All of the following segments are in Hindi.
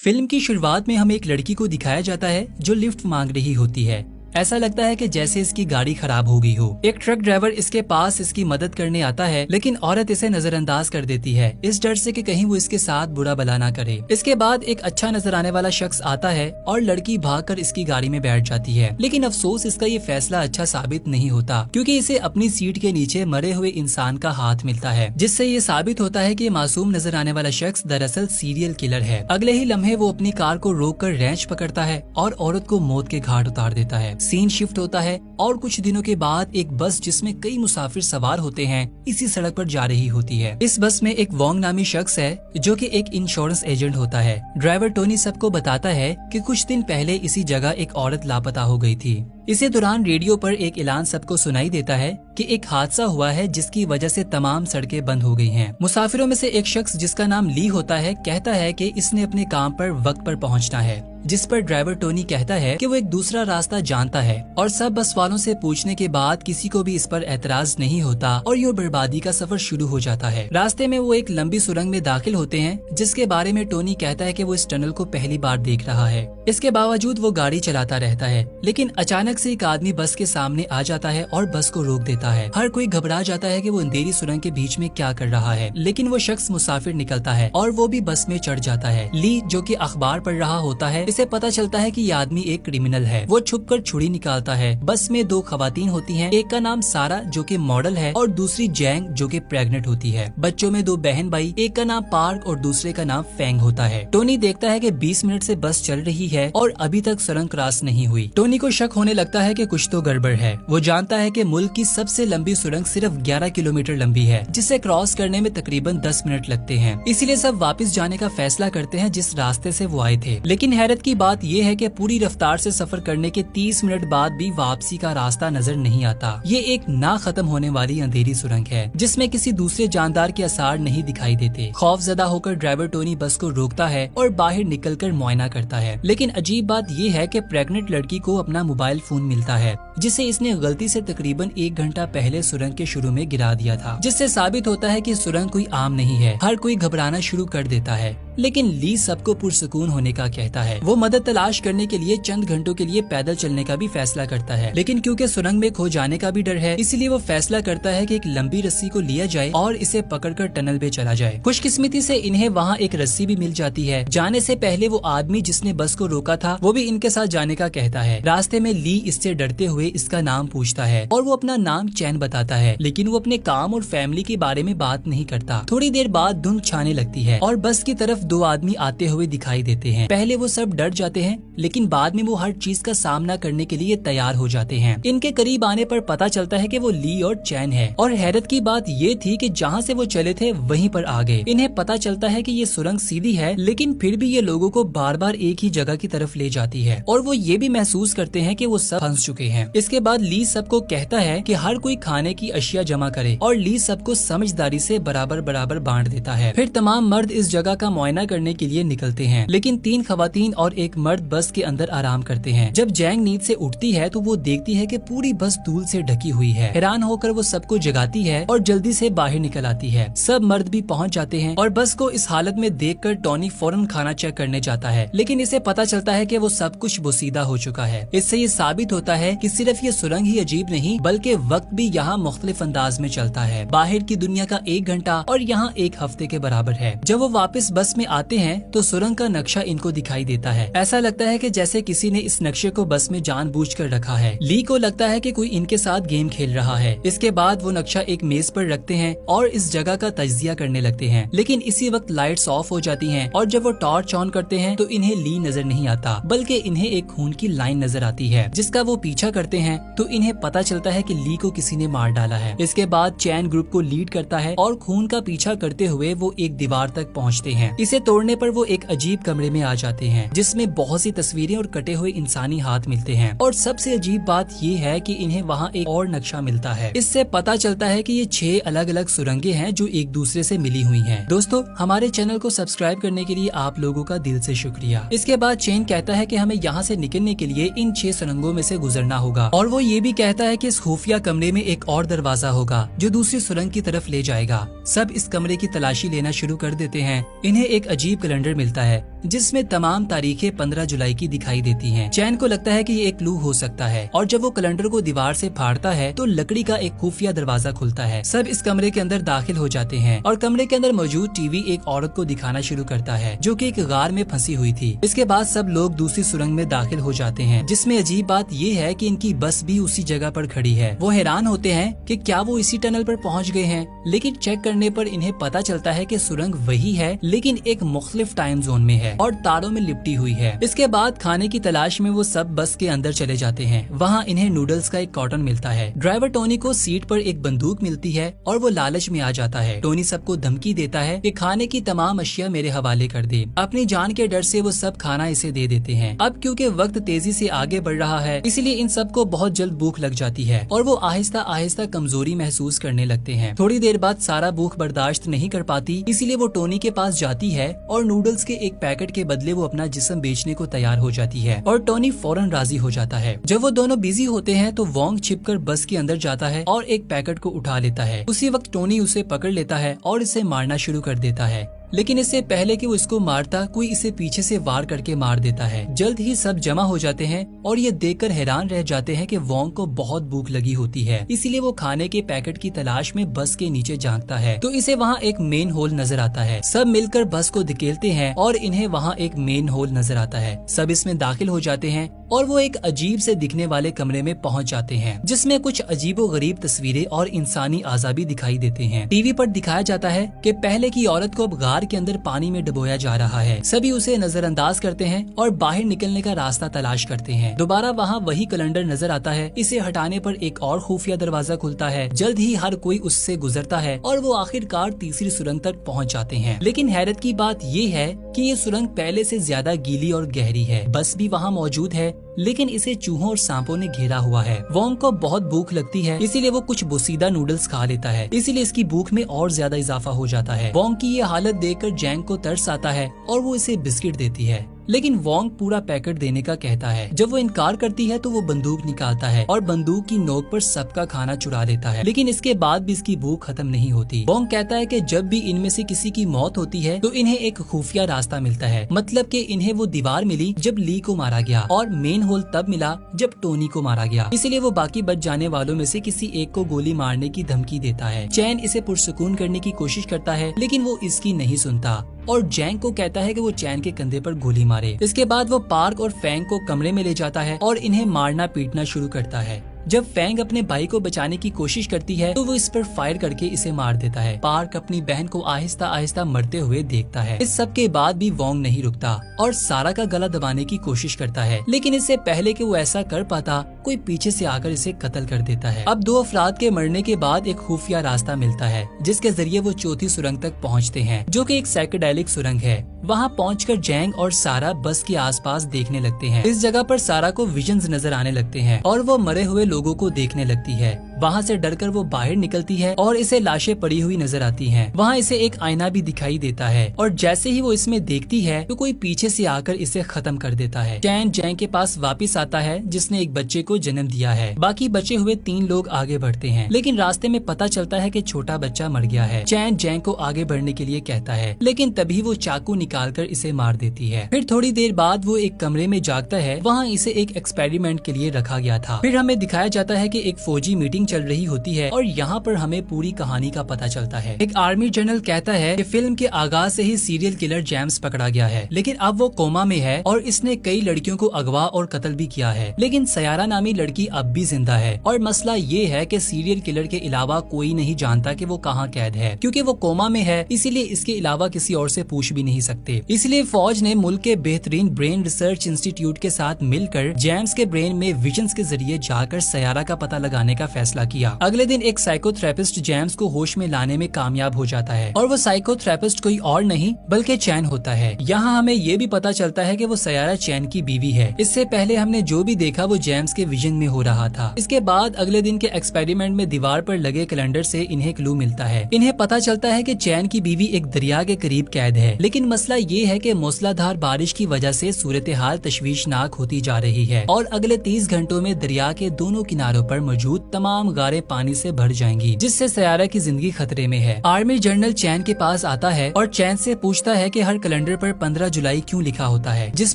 फिल्म की शुरुआत में हमें एक लड़की को दिखाया जाता है जो लिफ्ट मांग रही होती है। ऐसा लगता है कि जैसे इसकी गाड़ी खराब हो गई हो। एक ट्रक ड्राइवर इसके पास इसकी मदद करने आता है, लेकिन औरत इसे नजरअंदाज कर देती है, इस डर से कि कहीं वो इसके साथ बुरा भला ना करे। इसके बाद एक अच्छा नजर आने वाला शख्स आता है और लड़की भागकर इसकी गाड़ी में बैठ जाती है। लेकिन अफसोस इसका ये फैसला अच्छा साबित नहीं होता, क्योंकि इसे अपनी सीट के नीचे मरे हुए इंसान का हाथ मिलता है, जिससे ये साबित होता है कि मासूम नजर आने वाला शख्स दरअसल सीरियल किलर है। अगले ही लम्हे वो अपनी कार को रोककर रेंच पकड़ता है और औरत को मौत के घाट उतार देता है। सीन शिफ्ट होता है और कुछ दिनों के बाद एक बस जिसमें कई मुसाफिर सवार होते हैं इसी सड़क पर जा रही होती है। इस बस में एक वोंग नामी शख्स है जो कि एक इंश्योरेंस एजेंट होता है। ड्राइवर टोनी सबको बताता है कि कुछ दिन पहले इसी जगह एक औरत लापता हो गई थी। इसी दौरान रेडियो पर एक ऐलान सबको सुनाई देता है कि एक हादसा हुआ है जिसकी वजह से तमाम सड़कें बंद हो गई हैं। मुसाफिरों में से एक शख्स जिसका नाम ली होता है कहता है कि इसने अपने काम पर वक्त पर पहुंचना है, जिस पर ड्राइवर टोनी कहता है कि वो एक दूसरा रास्ता जानता है और सब बस वालों से पूछने के बाद किसी को भी इस पर एतराज नहीं होता और ये बर्बादी का सफर शुरू हो जाता है। रास्ते में वो एक लंबी सुरंग में दाखिल होते हैं जिसके बारे में टोनी कहता है कि वो इस टनल को पहली बार देख रहा है। इसके बावजूद वो गाड़ी चलाता रहता है, लेकिन अचानक से एक आदमी बस के सामने आ जाता है और बस को रोक देता है। हर कोई घबरा जाता है कि वो अंधेरी सुरंग के बीच में क्या कर रहा है, लेकिन वो शख्स मुसाफिर निकलता है और वो भी बस में चढ़ जाता है। ली जो कि अखबार पढ़ रहा होता है, इसे पता चलता है कि ये आदमी एक क्रिमिनल है। वो छुपकर छुरी निकालता है। बस में दो खवातीन होती हैं, एक का नाम सारा जो कि मॉडल है और दूसरी जैंग जो कि प्रेग्नेंट होती है। बच्चों में दो बहन भाई, एक का नाम पार्क और दूसरे का नाम फेंग होता है। टोनी देखता है कि 20 मिनट से बस चल रही है और अभी तक सुरंग क्रॉस नहीं हुई। टोनी को शक होने लगता है कि कुछ तो गड़बड़ है। वो जानता है कि मुल्क की सबसे लंबी सुरंग सिर्फ 11 किलोमीटर लंबी है, जिसे क्रॉस करने में तकरीबन 10 मिनट लगते हैं। इसीलिए सब वापस जाने का फैसला करते हैं जिस रास्ते से वो आए थे। लेकिन हैरत की बात ये है कि पूरी रफ्तार से सफर करने के 30 मिनट बाद भी वापसी का रास्ता नजर नहीं आता। ये एक ना खत्म होने वाली अंधेरी सुरंग है जिसमें किसी दूसरे जानदार के आसार नहीं दिखाई देते। खौफजदा होकर ड्राइवर टोनी बस को रोकता है और बाहर निकलकर मुआयना करता है। लेकिन अजीब बात ये है कि प्रेग्नेंट लड़की को अपना मोबाइल फोन मिलता है जिसे इसने गलती से तकरीबन 1 घंटा पहले सुरंग के शुरू में गिरा दिया था, जिससे साबित होता है कि सुरंग कोई आम नहीं है। हर कोई घबराना शुरू कर देता है, लेकिन ली सबको पुरसुकून होने का कहता है। वो मदद तलाश करने के लिए चंद घंटों के लिए पैदल चलने का भी फैसला करता है, लेकिन क्योंकि सुरंग में खो जाने का भी डर है, इसलिए वो फैसला करता है कि एक लंबी रस्सी को लिया जाए और इसे पकड़कर टनल में चला जाए। खुशकिस्मती से इन्हें वहाँ एक रस्सी भी मिल जाती है। जाने से पहले वो आदमी जिसने बस को रोका था वो भी इनके साथ जाने का कहता है। रास्ते में ली इससे डरते हुए इसका नाम पूछता है और वो अपना नाम चैन बताता है, लेकिन वो अपने काम और फैमिली के बारे में बात नहीं करता। थोड़ी देर बाद धुंध छाने लगती है और बस की तरफ दो आदमी आते हुए दिखाई देते हैं। पहले वो सब डर जाते हैं, लेकिन बाद में वो हर चीज का सामना करने के लिए तैयार हो जाते हैं। इनके करीब आने पर पता चलता है कि वो ली और चैन है, और हैरत की बात ये थी कि जहाँ से वो चले थे वहीं पर आ गए। इन्हें पता चलता है कि ये सुरंग सीधी है, लेकिन फिर भी ये लोगों को बार बार एक ही जगह की तरफ ले जाती है और वो ये भी महसूस करते हैं कि वो सब फंस चुके हैं। इसके बाद ली सबको कहता है कि हर कोई खाने की अशिया जमा करे और ली सबको समझदारी से बराबर बराबर बांट देता है। फिर तमाम मर्द इस जगह का मुआयना करने के लिए निकलते हैं, लेकिन 3 खवातीन और एक मर्द बस के अंदर आराम करते हैं। जब जैंग नींद से उठती है तो वो देखती है कि पूरी बस धूल से ढकी हुई है। हैरान होकर वो सबको जगाती है और जल्दी से बाहर निकल आती है। सब मर्द भी पहुंच जाते हैं और बस को इस हालत में देखकर टोनी फौरन खाना चेक करने जाता है, लेकिन इसे पता चलता है कि वो सब कुछ बोसीदा हो चुका है। इससे ये साबित होता है कि सिर्फ ये सुरंग ही अजीब नहीं, बल्कि वक्त भी यहाँ मुख्तलिफ अंदाज में चलता है। बाहर की दुनिया का 1 घंटा और यहाँ 1 हफ्ते के बराबर है। जब वो वापस बस में आते हैं तो सुरंग का नक्शा इनको दिखाई देता है। ऐसा लगता है कि जैसे किसी ने इस नक्शे को बस में जानबूझकर रखा है। ली को लगता है कि कोई इनके साथ गेम खेल रहा है। इसके बाद वो नक्शा एक मेज पर रखते हैं और इस जगह का तज्जिया करने लगते हैं, लेकिन इसी वक्त लाइट्स ऑफ हो जाती हैं और जब वो टॉर्च ऑन करते हैं तो इन्हें ली नजर नहीं आता, बल्कि इन्हें एक खून की लाइन नजर आती है जिसका वो पीछा करते हैं तो इन्हें पता चलता है कि ली को किसी ने मार डाला है। इसके बाद चैन ग्रुप को लीड करता है और खून का पीछा करते हुए वो एक दीवार तक पहुँचते हैं। इसे तोड़ने पर वो एक अजीब कमरे में आ जाते हैं जिसमें बहुत सी तस्वीरें और कटे हुए इंसानी हाथ मिलते हैं, और सबसे अजीब बात ये है कि इन्हें वहाँ एक और नक्शा मिलता है। इससे पता चलता है कि ये 6 अलग अलग सुरंगें हैं जो एक दूसरे से मिली हुई हैं। दोस्तों, हमारे चैनल को सब्सक्राइब करने के लिए आप लोगों का दिल से शुक्रिया। इसके बाद चेन कहता है कि हमें यहाँ से निकलने के लिए इन 6 सुरंगों में से गुजरना होगा, और वो ये भी कहता है कि इस खुफिया कमरे में एक और दरवाजा होगा जो दूसरी सुरंग की तरफ ले जाएगा। सब इस कमरे की तलाशी लेना शुरू कर देते हैं। इन्हें एक अजीब कैलेंडर मिलता है जिसमें तमाम तारीखें 15 जुलाई की दिखाई देती हैं। चैन को लगता है कि ये एक क्लू हो सकता है और जब वो कैलेंडर को दीवार से फाड़ता है तो लकड़ी का एक खुफिया दरवाजा खुलता है। सब इस कमरे के अंदर दाखिल हो जाते हैं और कमरे के अंदर मौजूद टीवी एक औरत को दिखाना शुरू करता है जो कि एक गार में फंसी हुई थी। इसके बाद सब लोग दूसरी सुरंग में दाखिल हो जाते हैं, जिसमें अजीब बात ये है कि इनकी बस भी उसी जगह पर खड़ी है। वो हैरान होते हैं कि क्या वो इसी टनल पर पहुंच गए हैं, लेकिन चेक करने पर इन्हें पता चलता है कि सुरंग वही है लेकिन एक मुख्तलिफ टाइम जोन में है और तारों में लिपटी हुई है। इसके बाद खाने की तलाश में वो सब बस के अंदर चले जाते हैं। वहाँ इन्हें नूडल्स का एक कार्टन मिलता है। ड्राइवर टोनी को सीट पर एक बंदूक मिलती है और वो लालच में आ जाता है। टोनी सबको धमकी देता है कि खाने की तमाम अशिया मेरे हवाले कर दे। अपनी जान के डर से वो सब खाना इसे दे देते हैं। अब क्योंकि वक्त तेजी से आगे बढ़ रहा है इसलिए इन सबको बहुत जल्द भूख लग जाती है और वो आहिस्ता आहिस्ता कमजोरी महसूस करने लगते हैं। थोड़ी देर बाद सारा भूख बर्दाश्त नहीं कर पाती, इसीलिए वो टोनी के पास जाती है और नूडल्स के एक पैकेट के बदले वो अपना जिस्म बेचने को तैयार हो जाती है और टोनी फौरन राजी हो जाता है। जब वो दोनों बिजी होते हैं तो वोंग छिपकर बस के अंदर जाता है और एक पैकेट को उठा लेता है। उसी वक्त टोनी उसे पकड़ लेता है और इसे मारना शुरू कर देता है, लेकिन इससे पहले कि वो इसको मारता कोई इसे पीछे से वार करके मार देता है। जल्द ही सब जमा हो जाते हैं और ये देखकर हैरान रह जाते हैं कि वोंग को बहुत भूख लगी होती है, इसीलिए वो खाने के पैकेट की तलाश में बस के नीचे झांकता है तो इसे वहाँ एक मेन होल नजर आता है। सब मिलकर बस को धकेलते हैं और इन्हें वहाँ एक मेन होल नजर आता है। सब इसमें दाखिल हो जाते हैं और वो एक अजीब से दिखने वाले कमरे में पहुंच जाते हैं जिसमें कुछ अजीबोगरीब तस्वीरें और इंसानी आज़ाबी दिखाई देते हैं। टीवी पर दिखाया जाता है कि पहले की औरत को अब गार के अंदर पानी में डुबोया जा रहा है। सभी उसे नजरअंदाज करते हैं और बाहर निकलने का रास्ता तलाश करते हैं। दोबारा वहाँ वही कैलेंडर नजर आता है। इसे हटाने पर एक और खुफिया दरवाजा खुलता है। जल्द ही हर कोई उससे गुजरता है और वो आखिरकार तीसरी सुरंग तक पहुँच जाते हैं। लेकिन हैरत की बात ये है कि ये सुरंग पहले से ज्यादा गीली और गहरी है। बस भी वहाँ मौजूद है लेकिन इसे चूहों और सांपों ने घेरा हुआ है। वोंग को बहुत भूख लगती है इसीलिए वो कुछ बोसीदा नूडल्स खा लेता है, इसीलिए इसकी भूख में और ज्यादा इजाफा हो जाता है। वोंग की ये हालत देखकर जैंग को तरस आता है और वो इसे बिस्किट देती है, लेकिन वोंग पूरा पैकेट देने का कहता है। जब वो इनकार करती है तो वो बंदूक निकालता है और बंदूक की नोक पर सबका खाना चुरा लेता है, लेकिन इसके बाद भी इसकी भूख खत्म नहीं होती। वोंग कहता है कि जब भी इनमें से किसी की मौत होती है तो इन्हें एक खुफिया रास्ता मिलता है, मतलब कि इन्हें वो दीवार मिली जब ली को मारा गया और मेन होल तब मिला जब टोनी को मारा गया, इसलिए वो बाकी बच जाने वालों में से किसी एक को गोली मारने की धमकी देता है। चैन इसे पुरसुकून करने की कोशिश करता है लेकिन वो इसकी नहीं सुनता और जैंग को कहता है कि वो चैन के कंधे पर गोली मारे। इसके बाद वो पार्क और फैंग को कमरे में ले जाता है और इन्हें मारना पीटना शुरू करता है। जब फैंग अपने भाई को बचाने की कोशिश करती है तो वो इस पर फायर करके इसे मार देता है। पार्क अपनी बहन को आहिस्ता आहिस्ता मरते हुए देखता है। इस सब के बाद भी वोंग नहीं रुकता और सारा का गला दबाने की कोशिश करता है, लेकिन इससे पहले कि वो ऐसा कर पाता कोई पीछे से आकर इसे कत्ल कर देता है। अब 2 अफराद के मरने के बाद एक खुफिया रास्ता मिलता है जिसके जरिए वो चौथी सुरंग तक पहुँचते हैं जो कि एक साइकेडेलिक सुरंग है। वहाँ पहुंचकर जैंग और सारा बस के आसपास देखने लगते हैं। इस जगह पर सारा को विजन्स नजर आने लगते हैं और वो मरे हुए लोगों को देखने लगती है। वहाँ से डरकर वो बाहर निकलती है और इसे लाशें पड़ी हुई नजर आती हैं। वहाँ इसे एक आईना भी दिखाई देता है और जैसे ही वो इसमें देखती है तो कोई पीछे से आकर इसे खत्म कर देता है। चैन जैंग के पास वापस आता है जिसने एक बच्चे को जन्म दिया है। बाकी बचे हुए 3 लोग आगे बढ़ते हैं लेकिन रास्ते में पता चलता है कि छोटा बच्चा मर गया है। चैन जैंग को आगे बढ़ने के लिए कहता है लेकिन तभी वो चाकू निकालकर इसे मार देती है। फिर थोड़ी देर बाद वो एक कमरे में जागता है। वहाँ इसे एक एक्सपेरिमेंट के लिए रखा गया था। फिर हमें दिखाया जाता है कि एक फौजी मीटिंग चल रही होती है और यहाँ पर हमें पूरी कहानी का पता चलता है। एक आर्मी जनरल कहता है कि फिल्म के आगाज से ही सीरियल किलर जेम्स पकड़ा गया है, लेकिन अब वो कोमा में है और इसने कई लड़कियों को अगवा और कत्ल भी किया है, लेकिन सयारा नामी लड़की अब भी जिंदा है। और मसला ये है कि सीरियल किलर के अलावा कोई नहीं जानता कि वो कहाँ कैद है, क्योंकि वो कोमा में है, इसीलिए इसके अलावा किसी और से पूछ भी नहीं सकते। इसलिए फौज ने मुल्क के बेहतरीन ब्रेन रिसर्च इंस्टीट्यूट के साथ मिलकर जेम्स के ब्रेन में विजन्स के जरिए जाकर सयारा का पता लगाने का फैसला किया। अगले दिन एक साइकोथेरेपिस्ट जेम्स को होश में लाने में कामयाब हो जाता है और वो साइकोथेरेपिस्ट कोई और नहीं बल्कि चैन होता है। यहाँ हमें ये भी पता चलता है कि वो सयारा चैन की बीवी है। इससे पहले हमने जो भी देखा वो जेम्स के विजन में हो रहा था। इसके बाद अगले दिन के एक्सपेरिमेंट में दीवार पर लगे कैलेंडर से इन्हें क्लू मिलता है। इन्हें पता चलता है कि चैन की बीवी एक दरिया के करीब कैद है, लेकिन मसला ये है कि मूसलाधार बारिश की वजह से सूरत हाल तशवीशनाक होती जा रही है और अगले 30 घंटों में दरिया के दोनों किनारों पर मौजूद तमाम तमाम गारें पानी से भर जाएंगी, जिससे सयारा की जिंदगी खतरे में है। आर्मी जनरल चैन के पास आता है और चैन से पूछता है कि हर कैलेंडर पर 15 जुलाई क्यों लिखा होता है, जिस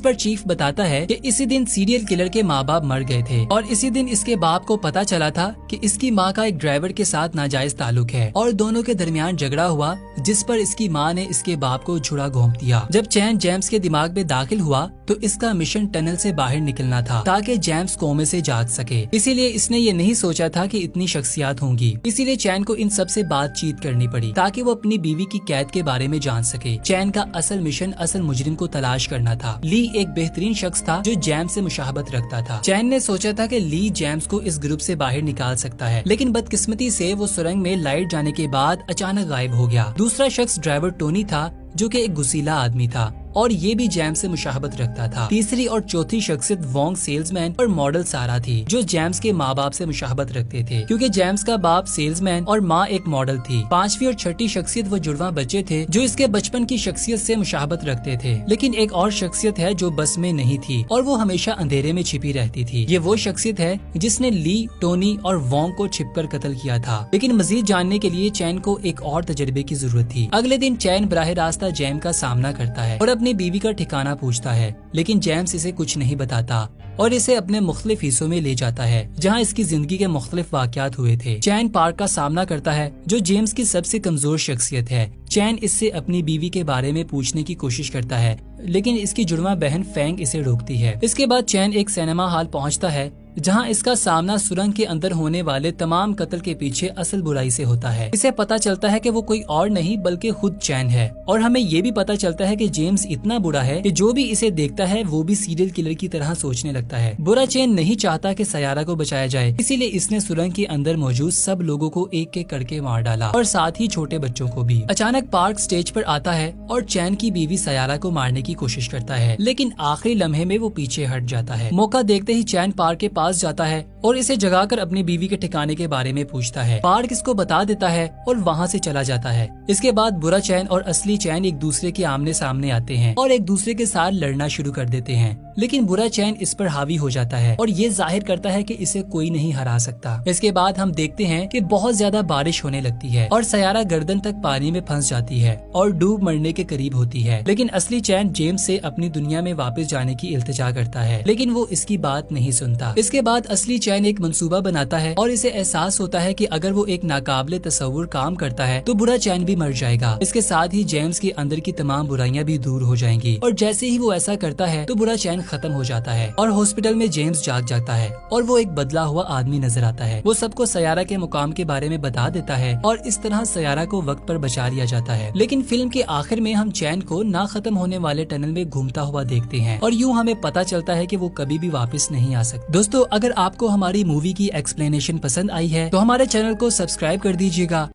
पर चीफ बताता है कि इसी दिन सीरियल किलर के माँ बाप मर गए थे और इसी दिन इसके बाप को पता चला था कि इसकी माँ का एक ड्राइवर के साथ नाजायज ताल्लुक है और दोनों के दरमियान झगड़ा हुआ, जिस पर इसकी माँ ने इसके बाप को छुड़ा घोंप दिया। जब चैन जेम्स के दिमाग में दाखिल हुआ तो इसका मिशन टनल से बाहर निकलना था ताकि जेम्स कोमे से जाग सके। इसीलिए इसने ये नहीं सोचा था कि इतनी शख्सियत होंगी। इसीलिए चैन को इन सब से बातचीत करनी पड़ी ताकि वो अपनी बीवी की कैद के बारे में जान सके। चैन का असल मिशन असल मुजरिम को तलाश करना था। ली एक बेहतरीन शख्स था जो जेम्स से मुशाहबत रखता था। चैन ने सोचा था कि ली जेम्स को इस ग्रुप से बाहर निकाल सकता है, लेकिन बदकिस्मती से वो सुरंग में लाइट जाने के बाद अचानक गायब हो गया। दूसरा शख्स ड्राइवर टोनी था जो कि एक गुस्सीला आदमी था और ये भी जेम्स से मुशाहबत रखता था। तीसरी और चौथी शख्सियत वोंग सेल्समैन और मॉडल सारा थी जो जेम्स के माँ बाप से मुशाहबत रखते थे, क्योंकि जेम्स का बाप सेल्समैन और माँ एक मॉडल थी। पांचवी और छठी शख्सियत वो जुड़वा बच्चे थे जो इसके बचपन की शख्सियत से मुशाहबत रखते थे। लेकिन एक और शख्सियत है जो बस में नहीं थी और वो हमेशा अंधेरे में छिपी रहती थी। ये वो शख्सियत है जिसने ली, टोनी और वोंग को छिपकर कत्ल किया था। लेकिन मजीद जानने के लिए चैन को एक और तजर्बे की जरूरत थी। अगले दिन चैन बराह रास्ता जेम का सामना करता है और अपनी बीवी का ठिकाना पूछता है, लेकिन जेम्स इसे कुछ नहीं बताता और इसे अपने मुख्तलिफ हिस्सों में ले जाता है जहां इसकी जिंदगी के मुख्तलिफ वाकयात हुए थे। चैन पार्क का सामना करता है जो जेम्स की सबसे कमजोर शख्सियत है। चैन इससे अपनी बीवी के बारे में पूछने की कोशिश करता है, लेकिन इसकी जुड़वा बहन फेंग इसे रोकती है। इसके बाद चैन एक सिनेमा हॉल पहुंचता है जहां इसका सामना सुरंग के अंदर होने वाले तमाम कत्ल के पीछे असल बुराई से होता है। इसे पता चलता है कि वो कोई और नहीं बल्कि खुद चैन है और हमें ये भी पता चलता है कि जेम्स इतना बुरा है कि जो भी इसे देखता है वो भी सीरियल किलर की तरह सोचने लगता है। बुरा चैन नहीं चाहता कि सयारा को बचाया जाए, इसीलिए इसने सुरंग के अंदर मौजूद सब लोगों को एक एक करके मार डाला और साथ ही छोटे बच्चों को भी। अचानक पार्क स्टेज पर आता है और चैन की बीवी सयारा को मारने की कोशिश करता है, लेकिन आखिरी लम्हे में वो पीछे हट जाता है। मौका देखते ही चैन पार्क के पास जाता है और इसे जगाकर अपनी बीवी के ठिकाने के बारे में पूछता है। पार्क इसको बता देता है और वहाँ से चला जाता है। इसके बाद बुरा चैन और असली चैन एक दूसरे के आमने सामने आते हैं और एक दूसरे के साथ लड़ना शुरू कर देते हैं, लेकिन बुरा चैन इस पर हावी हो जाता है और ये जाहिर करता है कि इसे कोई नहीं हरा सकता। इसके बाद हम देखते हैं कि बहुत ज्यादा बारिश होने लगती है और सयारा गर्दन तक पानी में फंस जाती है और डूब मरने के करीब होती है। लेकिन असली चैन जेम्स से अपनी दुनिया में वापस जाने की इल्तिजा करता है, लेकिन वो इसकी बात नहीं सुनता। इसके बाद असली चैन एक मंसूबा बनाता है और इसे एहसास होता है कि अगर वो एक नाकाबिले तस्वुर काम करता है तो बुरा चैन भी मर जाएगा। इसके साथ ही जेम्स के अंदर की तमाम बुराइयां भी दूर हो जाएंगी और जैसे ही वो ऐसा करता है तो बुरा चैन खत्म हो जाता है और हॉस्पिटल में जेम्स जाग जाता है और वो एक बदला हुआ आदमी नजर आता है। वो सबको सयारा के मुकाम के बारे में बता देता है और इस तरह सयारा को वक्त पर बचा लिया जाता है। लेकिन फिल्म के आखिर में हम चैन को ना खत्म होने वाले टनल में घूमता हुआ देखते हैं और यूँ हमें पता चलता है कि वो कभी भी वापस नहीं आ सकता। दोस्तों, अगर आपको हमारी मूवी की एक्सप्लेनेशन पसंद आई है तो हमारे चैनल को सब्सक्राइब कर दीजिएगा